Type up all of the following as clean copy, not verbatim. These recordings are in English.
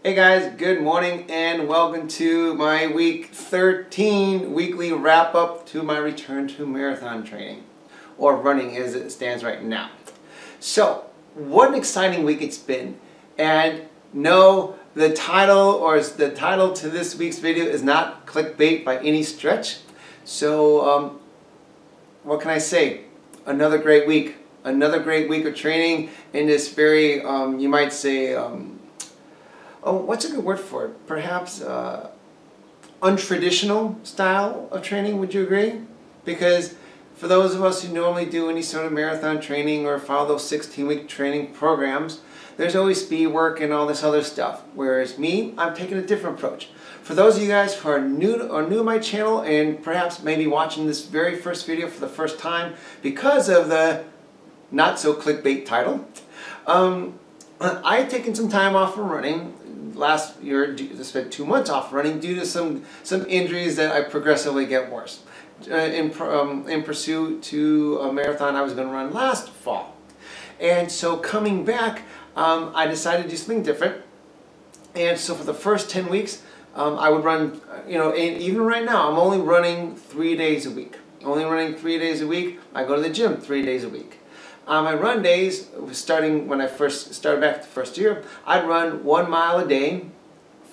Hey guys, good morning and welcome to my week 13 weekly wrap up to my return to marathon training, or running as it stands right now. So, what an exciting week it's been. And no, the title to this week's video is not clickbait by any stretch. So, what can I say? Another great week. Another great week of training in this very, you might say, what's a good word for it? Perhaps untraditional style of training, would you agree? Because for those of us who normally do any sort of marathon training or follow those 16-week training programs, there's always speed work and all this other stuff. Whereas me, I'm taking a different approach. For those of you guys who are new to my channel and perhaps maybe watching this very first video for the first time because of the not so clickbait title, I've taken some time off from running. Last year, I spent 2 months off running due to some injuries that I progressively get worse. In pursuit to a marathon I was going to run last fall. And so coming back, I decided to do something different. And so for the first 10 weeks, I would run, and even right now, I'm only running 3 days a week. Only running 3 days a week. I go to the gym 3 days a week. My run days, starting when I first started back the first year, I'd run 1 mile a day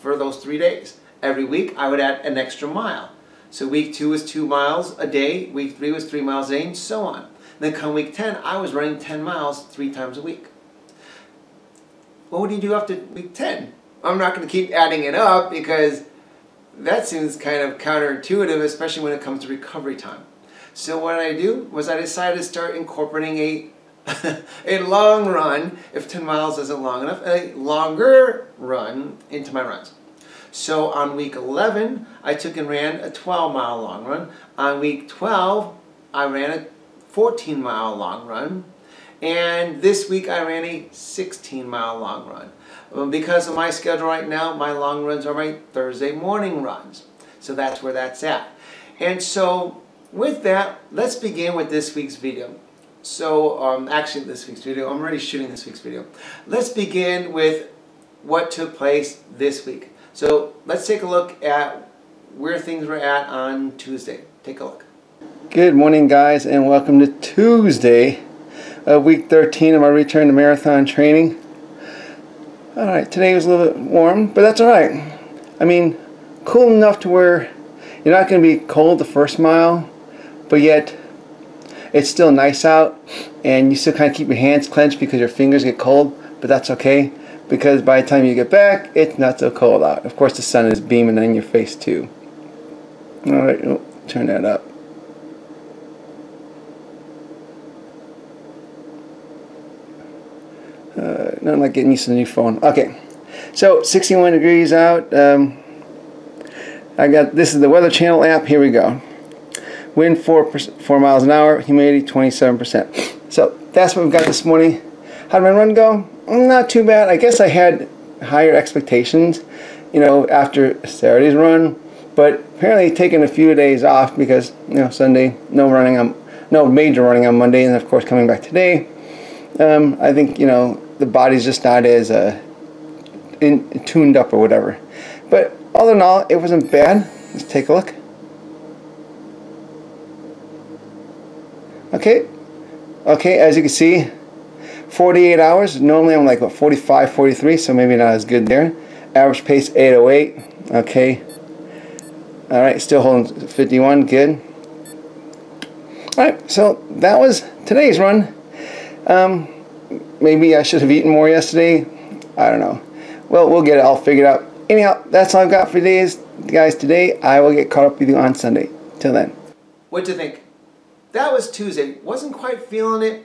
for those 3 days. Every week, I would add an extra mile. So week 2 was 2 miles a day, week 3 was 3 miles a day, and so on. Then come week 10, I was running 10 miles 3 times a week. What do you do after week 10? I'm not going to keep adding it up because that seems kind of counterintuitive, especially when it comes to recovery time. So what I do was I decided to start incorporating a long run, if 10 miles isn't long enough, a longer run into my runs. So on week 11, I took and ran a 12-mile long run. On week 12, I ran a 14-mile long run. And this week, I ran a 16-mile long run. Because of my schedule right now, my long runs are my Thursday morning runs. So that's where that's at. And so with that, let's begin with this week's video. So, actually this week's video, I'm already shooting this week's video. Let's begin with what took place this week. So, let's take a look at where things were at on Tuesday. Take a look. Good morning, guys, and welcome to Tuesday of week 13 of my return to marathon training. Alright, today was a little bit warm, but that's alright. I mean, cool enough to where you're not going to be cold the first mile, but yet it's still nice out, and you still kind of keep your hands clenched because your fingers get cold, but that's okay, because by the time you get back, it's not so cold out. Of course, the sun is beaming in your face too. Alright, turn that up. Not like getting used to the new phone. Okay, so 61 degrees out. This is the Weather Channel app. Here we go. Wind 4 miles an hour, humidity 27%. So that's what we've got this morning. How did my run go? Not too bad. I guess I had higher expectations, after Saturday's run, but apparently taking a few days off because Sunday, no major running on Monday, and of course coming back today. I think the body's just not as tuned up or whatever. But all in all, it wasn't bad. Let's take a look. Okay, as you can see, 48 hours. Normally I'm like, 45, 43, so maybe not as good there. Average pace 8:08. Okay. Alright, still holding 51. Good. Alright, so that was today's run. Maybe I should have eaten more yesterday. I don't know. Well, we'll get it all figured out. Anyhow, that's all I've got for guys today. I will get caught up with you on Sunday. Till then. What'd you think? That was Tuesday. Wasn't quite feeling it.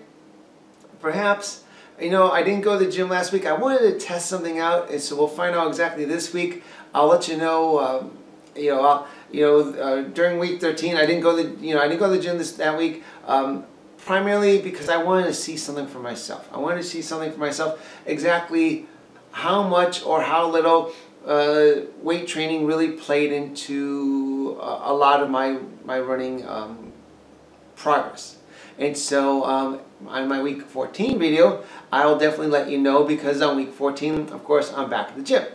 Perhaps, I didn't go to the gym last week. I wanted to test something out, and so we'll find out exactly this week. I'll let you know. During week 13, I didn't go to the gym that week. Primarily because I wanted to see something for myself. I wanted to see something for myself, exactly how much or how little weight training really played into a lot of my running progress. And so on my week 14 video, I'll definitely let you know, because on week 14, of course, I'm back at the gym.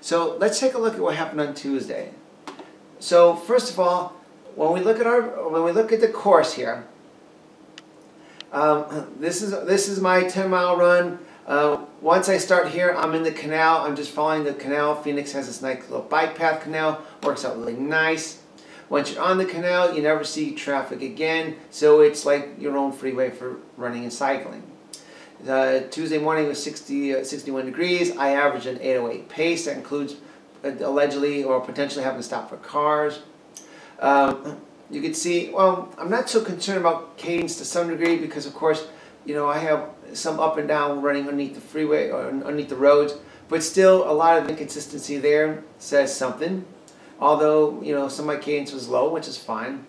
So let's take a look at what happened on Tuesday. So first of all, when we look at the course here, this is my 10-mile run. Once I start here, I'm in the canal. I'm just following the canal. Phoenix has this nice little bike path canal. Works out really nice. Once you're on the canal, you never see traffic again. So it's like your own freeway for running and cycling. Tuesday morning was 61 degrees. I averaged an 8:08 pace. That includes allegedly or potentially having to stop for cars. You can see, well, I'm not so concerned about cadence to some degree because, of course, you know, I have some up and down running underneath the freeway or underneath the roads, but still a lot of inconsistency there says something. Although, you know, some of my cadence was low, which is fine.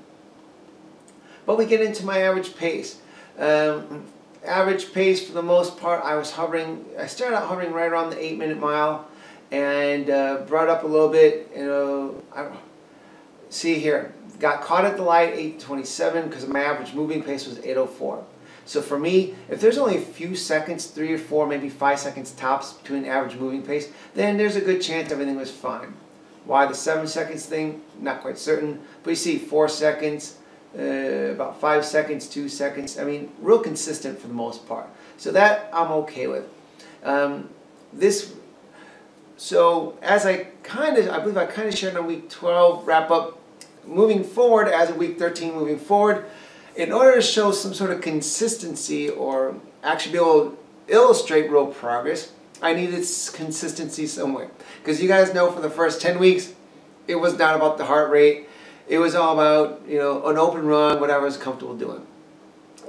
But we get into my average pace. Average pace for the most part, I started out hovering right around the 8-minute mile and brought up a little bit, you know, see here, got caught at the light 8:27 because my average moving pace was 8:04. So for me, if there's only a few seconds, 3 or 4, maybe 5 seconds tops between average moving pace, then there's a good chance everything was fine. Why the 7 seconds thing, not quite certain, but you see 4 seconds, about 5 seconds, 2 seconds, I mean, real consistent for the most part. So that I'm okay with. So as I believe I kind of shared on week 12 wrap up, moving forward as of week 13 moving forward, in order to show some sort of consistency or actually be able to illustrate real progress, I needed consistency somewhere. Because you guys know for the first 10 weeks, it was not about the heart rate. It was all about, you know, an open run, whatever I was comfortable doing.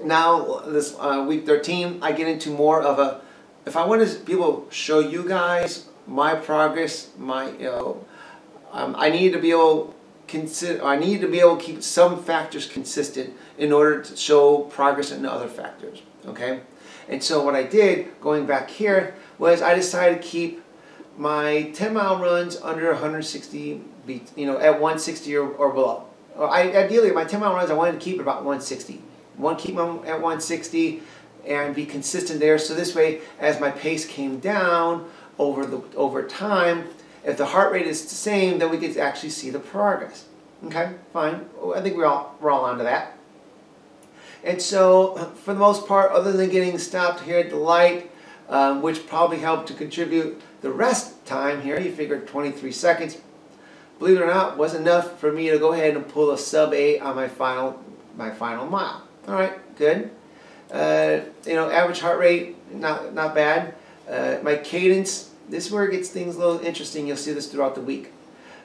Now, this week 13, I get into more of a, if I want to be able to show you guys my progress, I need to be able to keep some factors consistent in order to show progress in other factors, okay? And so what I did, going back here, was I decided to keep my 10-mile runs under 160 beats, you know, at 160 or below. Ideally, my 10-mile runs, I wanted to keep it about 160. Keep them at 160 and be consistent there. So this way, as my pace came down over time, if the heart rate is the same, then we could actually see the progress. Okay, fine. I think we're all on to that. And so, for the most part, other than getting stopped here at the light, which probably helped to contribute the rest time here, you figured 23 seconds, believe it or not, was enough for me to go ahead and pull a sub 8 on my final mile. All right, good. You know, average heart rate, not bad. My cadence, this is where it gets things a little interesting. You'll see this throughout the week.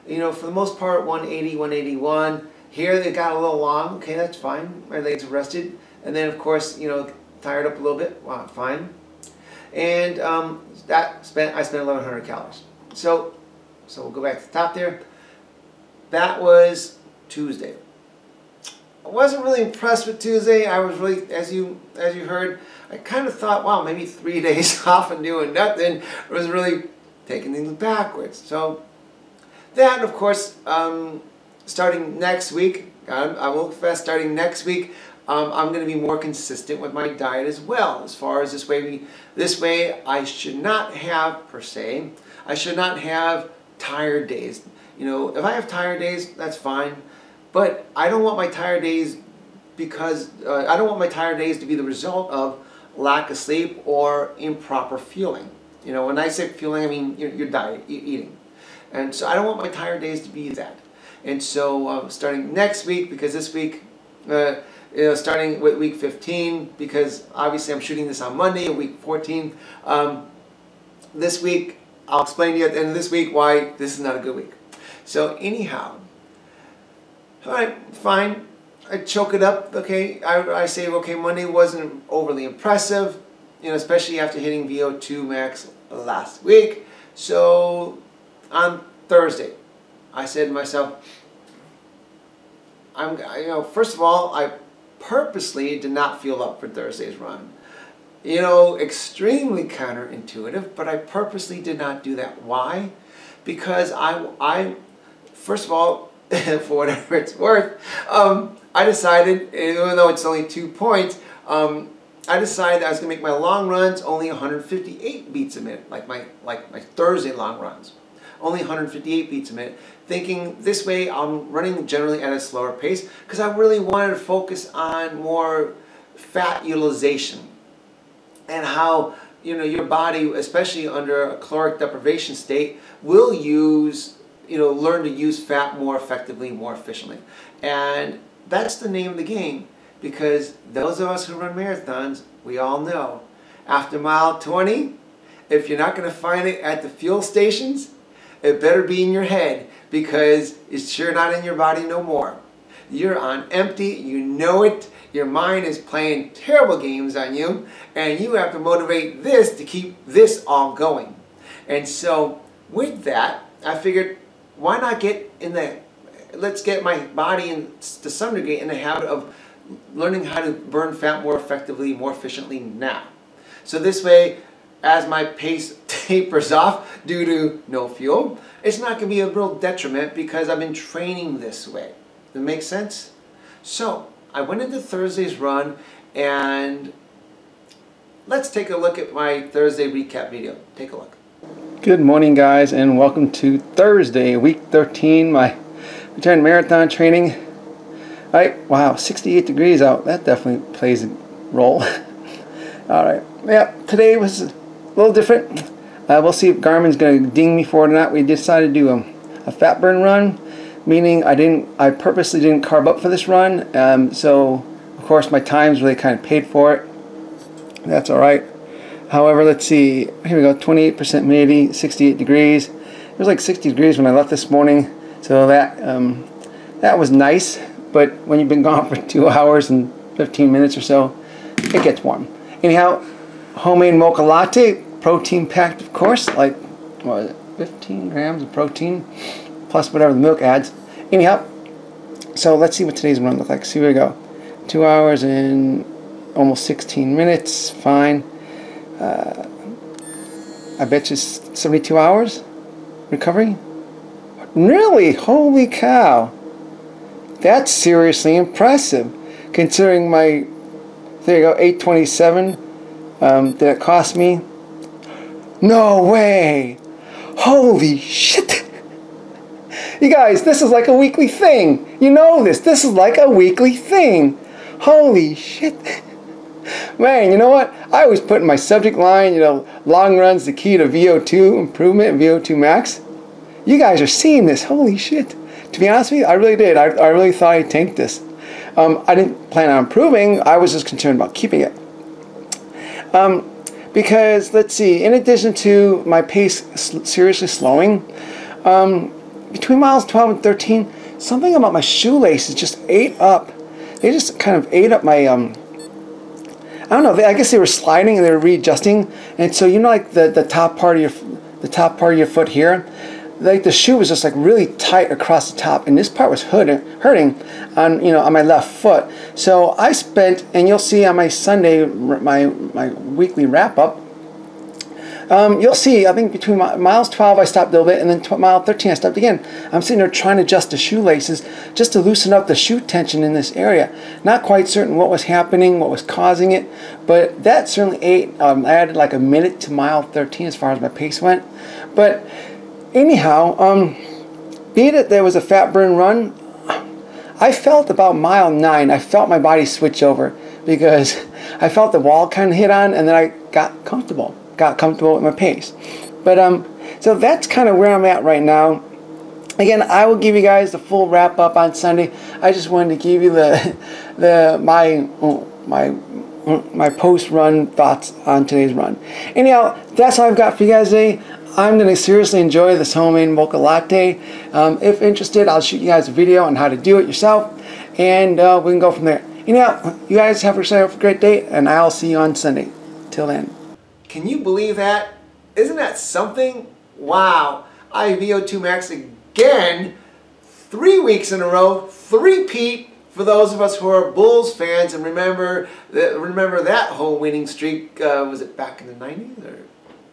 You know, for the most part, 180, 181. Here they got a little long. Okay, that's fine. My legs are rested. And then, of course, you know, tired up a little bit. Wow, fine. And I spent 1,100 calories. So we'll go back to the top there. That was Tuesday. I wasn't really impressed with Tuesday. I was really, as you heard, I kind of thought, wow, maybe 3 days off and doing nothing was really taking things backwards. So that, of course, starting next week, I will confess, starting next week, I'm going to be more consistent with my diet as well. As far as this way, I should not have, per se, I should not have tired days. You know, if I have tired days, that's fine. But I don't want my tired days I don't want my tired days to be the result of lack of sleep or improper fueling. You know, when I say fueling, I mean your diet, eating. And so I don't want my tired days to be that. And so starting next week, because this week, you know, starting with week 15, because obviously I'm shooting this on Monday, week 14. This week, I'll explain to you at the end of this week why this is not a good week. So anyhow, all right, fine. I choke it up, okay. I say, okay, Monday wasn't overly impressive, you know, especially after hitting VO2 max last week. So on Thursday, I said to myself, you know, first of all, I purposely did not fuel up for Thursday's run. You know, extremely counterintuitive, but I purposely did not do that. Why? Because I first of all, for whatever it's worth, I decided, even though it's only 2 points, I decided that I was going to make my long runs only 158 beats a minute, like my Thursday long runs. only 158 beats a minute, thinking this way I'm running generally at a slower pace because I really wanted to focus on more fat utilization and how your body, especially under a caloric deprivation state, will learn to use fat more effectively, more efficiently. And that's the name of the game, because those of us who run marathons, we all know, after mile 20, if you're not going to find it at the fuel stations, it better be in your head, because it's sure not in your body no more. You're on empty, you know it, your mind is playing terrible games on you, and you have to motivate this to keep this all going. And so with that, I figured, why not let's get my body to some degree in the habit of learning how to burn fat more effectively, more efficiently now. So this way, as my pace tapers off due to no fuel, it's not going to be a real detriment because I've been training this way. Does that make sense? So I went into Thursday's run, and let's take a look at my Thursday recap video. Take a look. Good morning, guys, and welcome to Thursday, week 13, my return marathon training. All right, wow, 68 degrees out. That definitely plays a role. All right, yeah, today was a little different. We'll see if Garmin's going to ding me for it or not. We decided to do a fat burn run, meaning I purposely didn't carb up for this run. So, of course, my times really kind of paid for it. That's all right. However, let's see. Here we go, 28% humidity, 68 degrees. It was like 60 degrees when I left this morning, so that was nice. But when you've been gone for 2 hours and 15 minutes or so, it gets warm. Anyhow, homemade mocha latte, protein packed, of course, like, what is it, 15 grams of protein, plus whatever the milk adds. Anyhow, so let's see what today's run looks like. So here we go. 2 hours and almost 16 minutes, fine. I bet you 72 hours recovery. Really? Holy cow. That's seriously impressive, considering my, there you go, 827 that it cost me. No way. Holy shit. You guys, this is like a weekly thing. You know this. This is like a weekly thing. Holy shit. Man, you know what? I always put in my subject line, long runs the key to VO2 improvement, VO2 max. You guys are seeing this. Holy shit. To be honest with you, I really did. I really thought I tanked this. I didn't plan on improving. I was just concerned about keeping it. Because, let's see, in addition to my pace seriously slowing, between miles 12 and 13, something about my shoelaces just ate up. They just kind of ate up my, I don't know, I guess they were sliding and they were readjusting. And so, like the top part of your foot here, like the shoe was just like really tight across the top, and this part was hurting on my left foot. So I spent, and you'll see on my Sunday, my weekly wrap up, you'll see, I think between miles 12 I stopped a little bit, and then mile 13 I stopped again. I'm sitting there trying to adjust the shoelaces just to loosen up the shoe tension in this area. Not quite certain what was happening, what was causing it, but that certainly ate. I added like a minute to mile 13 as far as my pace went. But anyhow, be it there was a fat burn run, I felt about mile 9, I felt my body switch over because I felt the wall kind of hit on, and then I got comfortable with my pace. But so that's kind of where I'm at right now. Again, I will give you guys the full wrap up on Sunday. I just wanted to give you my post run thoughts on today's run. Anyhow, that's all I've got for you guys today. I'm going to seriously enjoy this homemade mocha latte. If interested, I'll shoot you guys a video on how to do it yourself, and we can go from there. Anyhow, you guys have a great day, and I'll see you on Sunday. Till then. Can you believe that? Isn't that something? Wow. I VO2 max again, 3 weeks in a row, three-peat for those of us who are Bulls fans and remember that whole winning streak. Was it back in the 90s or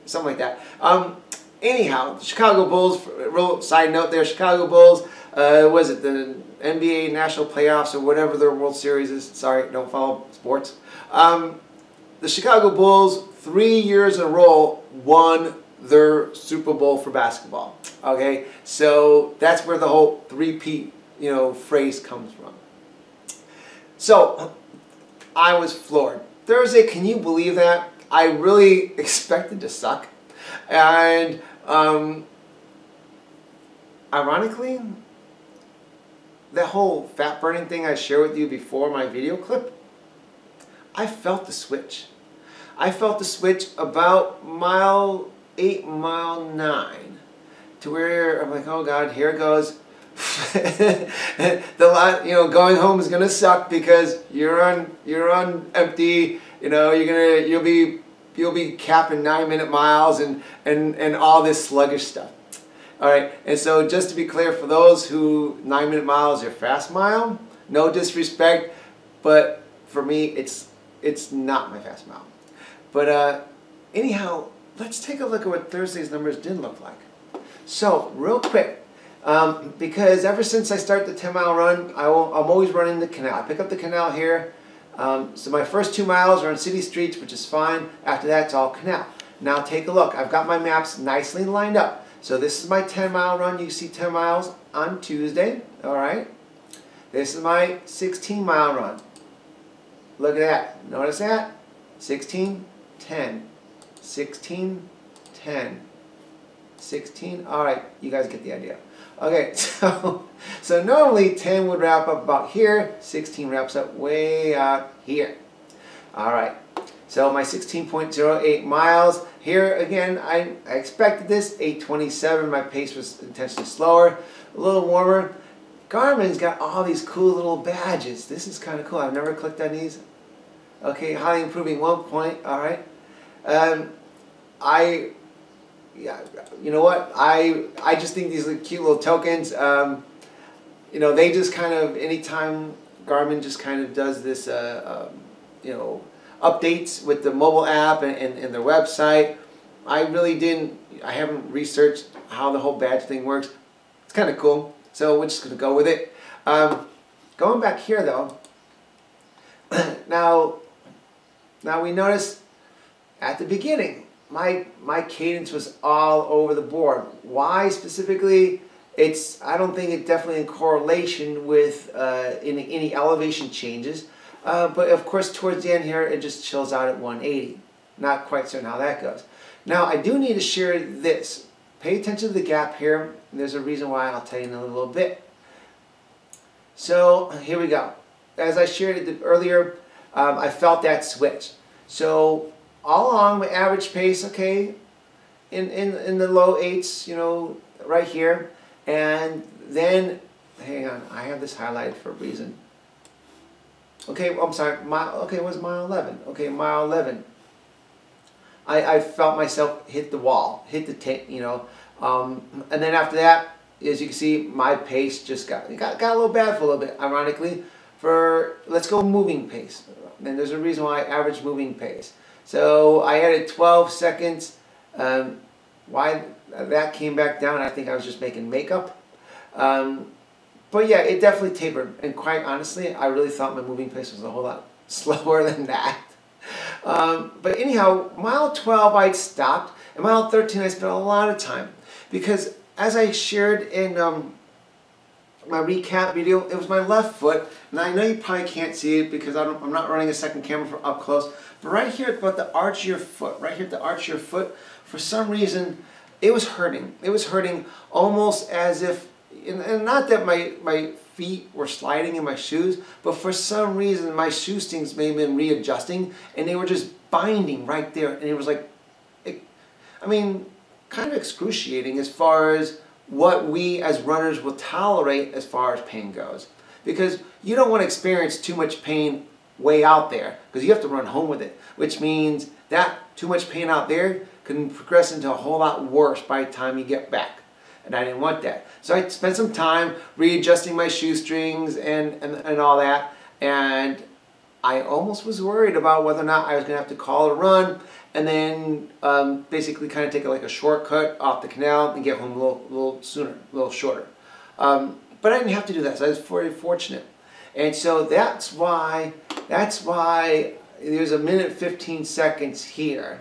something like that? Anyhow, the Chicago Bulls, real side note there, Chicago Bulls, was it the NBA National Playoffs or whatever their World Series is? Sorry, don't follow sports. The Chicago Bulls, 3 years in a row, won their Super Bowl for basketball. Okay, so that's where the whole three-peat, phrase comes from. So I was floored. Thursday, can you believe that? I really expected to suck. And ironically, that whole fat burning thing I shared with you before my video clip, I felt the switch. I felt the switch about mile 8, mile 9, to where I'm like, oh God, here it goes. Going home is gonna suck because you're on empty. You'll be capping 9-minute miles and all this sluggish stuff. All right, and so just to be clear, for those who 9-minute mile is your fast mile, no disrespect, but for me it's not my fast mile. But anyhow, let's take a look at what Thursday's numbers did look like. So real quick, because ever since I started the 10-mile run, I'm always running the canal. I pick up the canal here. So my first 2 miles are on city streets, which is fine. After that, it's all canal. Now take a look. I've got my maps nicely lined up. So this is my 10-mile run. You see 10 miles on Tuesday. All right. This is my 16-mile run. Look at that. Notice that? 16, 10, 16, 10, 16. All right, you guys get the idea. Okay, so normally 10 would wrap up about here, 16 wraps up way out here. All right, so my 16.08 miles. Here again, I expected this, 8:27. My pace was intentionally slower, a little warmer. Garmin's got all these cool little badges. This is kind of cool. I've never clicked on these. Okay, highly improving 1 point. All right. Yeah, you know what? I just think these are cute little tokens. They just kind of, anytime Garmin just kind of does this, updates with the mobile app and their website. I haven't researched how the whole badge thing works. It's kind of cool, so we're just going to go with it. Going back here though, now we notice at the beginning, my cadence was all over the board. Why specifically? I don't think it's definitely in correlation with any elevation changes. But of course, towards the end here, it just chills out at 180. Not quite certain how that goes. Now, I do need to share this. Pay attention to the gap here. There's a reason why. I'll tell you in a little bit. So here we go. As I shared it earlier, I felt that switch. So all along my average pace, okay, in the low 8s, right here. And then, hang on, I have this highlighted for a reason. Okay, I'm sorry, it was mile 11. Okay, mile 11. I felt myself hit the wall, hit the tape, and then after that, as you can see, my pace just got a little bad for a little bit, ironically. Let's go moving pace. And there's a reason why I average moving pace. So I added 12 seconds. Why that came back down, I think I was just making makeup. But yeah, it definitely tapered. And quite honestly, I really thought my moving pace was a whole lot slower than that. But anyhow, mile 12 I'd stopped. And mile 13 I spent a lot of time. Because as I shared in my recap video, it was my left foot. And I know you probably can't see it because I'm not running a second camera for up close. But right here at the arch of your foot, right here at the arch of your foot, for some reason, it was hurting. It was hurting almost as if, and not that my feet were sliding in my shoes, but for some reason my shoestrings may have been readjusting and they were just binding right there. And it was like, kind of excruciating as far as what we as runners will tolerate as far as pain goes. Because you don't want to experience too much pain way out there because you have to run home with it, which means that too much pain out there can progress into a whole lot worse by the time you get back. And I didn't want that. So I spent some time readjusting my shoestrings and all that. And I almost was worried about whether or not I was going to have to call a run and then basically kind of take like a shortcut off the canal and get home a little sooner, a little shorter. But I didn't have to do that, so I was very fortunate. And so that's why there's a minute 15 seconds here.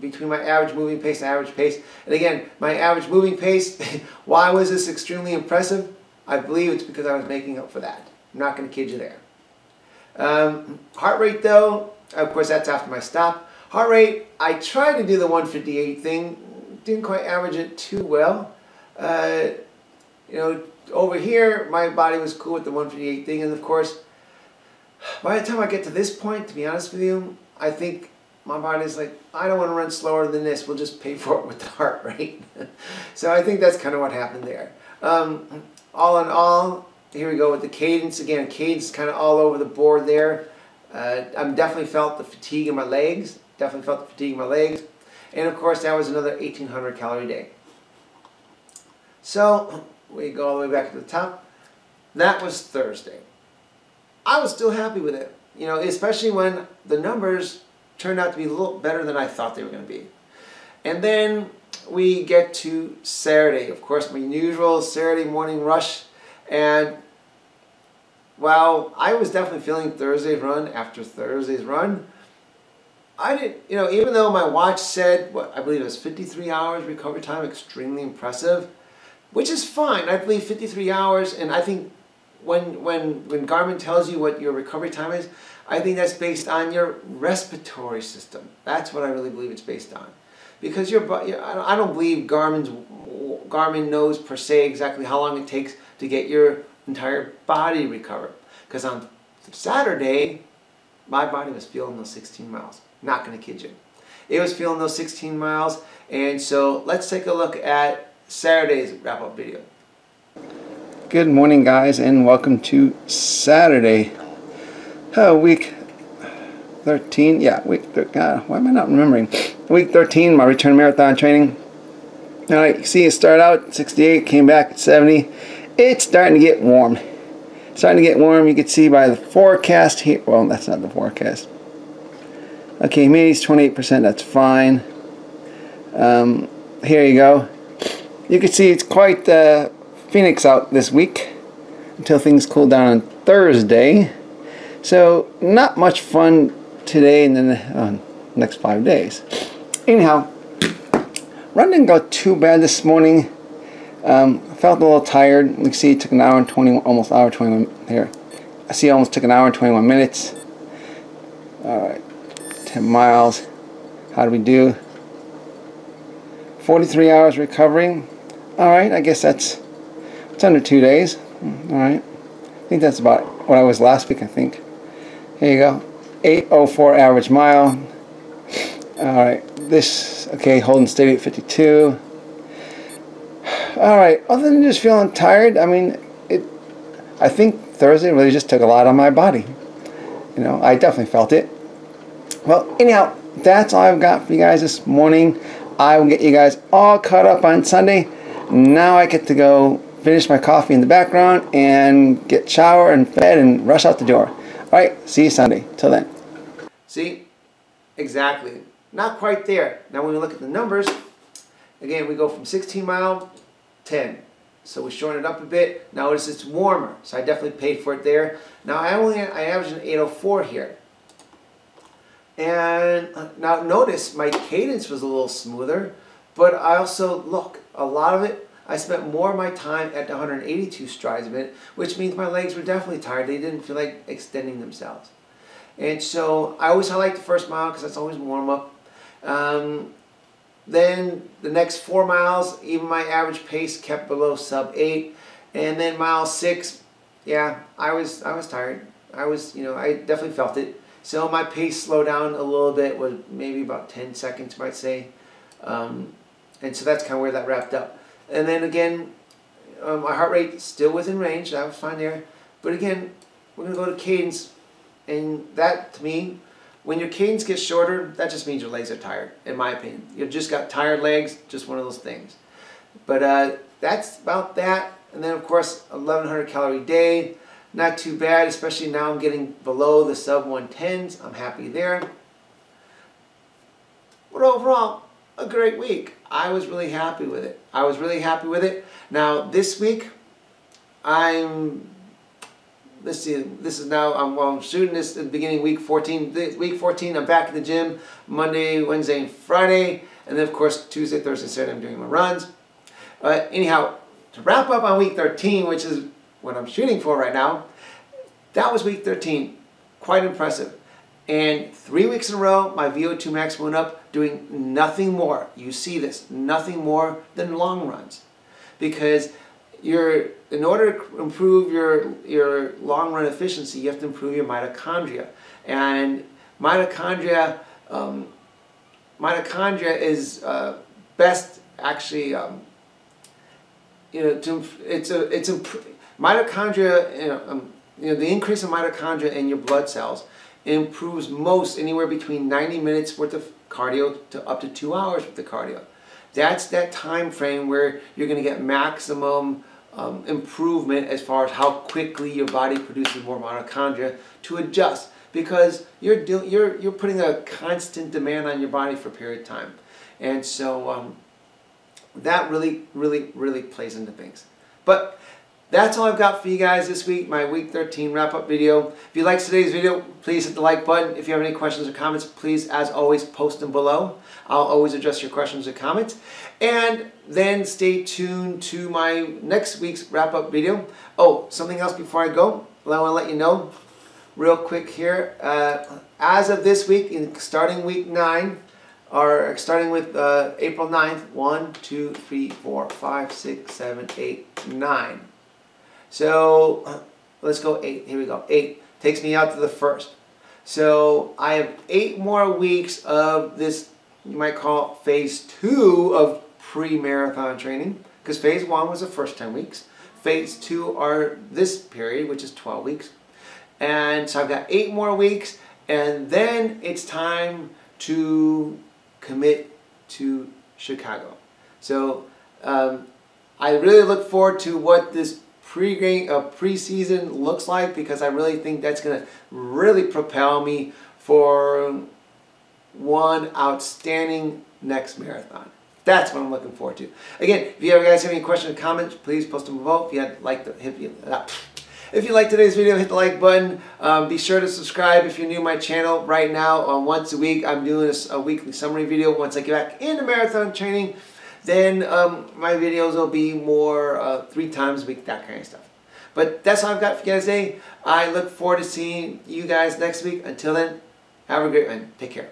between my average moving pace and average pace. And again, my average moving pace, why was this extremely impressive? I believe it's because I was making up for that. I'm not going to kid you there. Heart rate though, of course that's after my stop. Heart rate, I tried to do the 158 thing, didn't quite average it too well. You know, over here, my body was cool with the 158 thing, and of course, by the time I get to this point, to be honest with you, I think my body's like, I don't want to run slower than this, we'll just pay for it with the heart rate. So I think that's kind of what happened there. All in all, here we go with the cadence. Again, cadence is kind of all over the board there. I've definitely felt the fatigue in my legs, and of course that was another 1,800 calorie day. So we go all the way back to the top. That was Thursday. I was still happy with it, you know, especially when the numbers turned out to be a little better than I thought they were going to be. And then we get to Saturday, of course, my usual Saturday morning rush. And while I was definitely feeling Thursday's run after Thursday's run, I didn't, you know, even though my watch said, what, I believe it was 53 hours recovery time, extremely impressive, which is fine. I believe 53 hours, and I think when Garmin tells you what your recovery time is, I think that's based on your respiratory system. That's what I really believe it's based on. Because I don't believe Garmin knows per se exactly how long it takes to get your entire body recovered. Because on Saturday, my body was feeling those 16 miles. Not going to kid you. It was feeling those 16 miles. And so let's take a look at Saturday's wrap-up video. Good morning, guys, and welcome to Saturday, week 13. Yeah, week 13. Why am I not remembering? Week 13, my return marathon training. All right, you see, it started out at 68, came back at 70. It's starting to get warm. You can see by the forecast here. Well, that's not the forecast. Okay, humidity's 28%. That's fine. Here you go. You can see it's quite Phoenix out this week until things cool down on Thursday. So not much fun today and then the next 5 days. Anyhow, run didn't go too bad this morning. I felt a little tired. You can see it took an hour and 20, almost hour 21 here. I see it almost took an hour and 21 minutes. Alright, 10 miles. How do we do? 43 hours recovering. Alright, I guess it's under 2 days. Alright. I think that's about what I was last week, I think. Here you go. 8:04 average mile. Alright, this, okay, holding steady at 52. Alright, other than just feeling tired, I mean, I think Thursday really just took a lot on my body. You know, I definitely felt it. Well, anyhow, that's all I've got for you guys this morning. I will get you guys all caught up on Sunday. Now I get to go finish my coffee in the background and get showered and fed and rush out the door. Alright, see you Sunday. Till then. See? Exactly. Not quite there. Now when we look at the numbers, again, we go from 16 mile, 10. So we shorten it up a bit. Now notice it's warmer, so I definitely paid for it there. Now I averaged an 8:04 here. And now notice my cadence was a little smoother, but I also, look, a lot of it, I spent more of my time at 182 strides a minute, which means my legs were definitely tired. They didn't feel like extending themselves. And so I always highlight the first mile because that's always warm up. Then the next 4 miles, even my average pace kept below sub 8. And then mile 6, yeah, I was tired. I definitely felt it. So my pace slowed down a little bit, was maybe about 10 seconds, might say. And so that's kind of where that wrapped up. And then again, my heart rate still within range. That was fine there. But again, we're going to go to cadence. And that, to me, when your cadence gets shorter, that just means your legs are tired, in my opinion. You've just got tired legs, just one of those things. But that's about that. And then, of course, 1,100 calorie day. Not too bad, especially now I'm getting below the sub 110s. I'm happy there. But overall, a great week. I was really happy with it. Now, this week, I'm let's see, this is now, I'm shooting this at the beginning of week 14. Week 14, I'm back in the gym Monday, Wednesday, and Friday. And then, of course, Tuesday, Thursday, Saturday, I'm doing my runs. Anyhow, to wrap up on week 13, which is what I'm shooting for right now, that was week 13. Quite impressive. And 3 weeks in a row, my VO2 max went up, doing nothing more. You see this, nothing more than long runs. Because in order to improve your long run efficiency, you have to improve your mitochondria. And mitochondria is best actually, mitochondria, the increase in mitochondria in your blood cells improves most anywhere between 90 minutes worth of cardio to up to 2 hours worth of cardio. That's that time frame where you're going to get maximum improvement as far as how quickly your body produces more mitochondria to adjust, because you're putting a constant demand on your body for a period of time. And so that really plays into things. But that's all I've got for you guys this week, my week 13 wrap-up video. If you liked today's video, please hit the like button. If you have any questions or comments, please, as always, post them below. I'll always address your questions or comments. And then stay tuned to my next week's wrap-up video. Oh, something else before I go, I want to let you know real quick here. As of this week, starting week 9, or starting with April 9th, 1, 2, 3, 4, 5, 6, 7, 8, 9. So let's go 8. Here we go. 8 takes me out to the 1st. So I have 8 more weeks of this, you might call it phase 2 of pre-marathon training, because phase 1 was the first 10 weeks. Phase 2 are this period, which is 12 weeks. And so I've got 8 more weeks, and then it's time to commit to Chicago. So I really look forward to what this preseason looks like, because I really think that's going to really propel me for one outstanding next marathon. That's what I'm looking forward to. Again, if you guys have any questions or comments, please post them below. If you like today's video, hit the like button. Be sure to subscribe if you're new to my channel. Right now, once a week, I'm doing a weekly summary video. Once I get back into marathon training, then my videos will be more 3 times a week, that kind of stuff. But that's all I've got for you guys today. I look forward to seeing you guys next week. Until then, have a great one. Take care.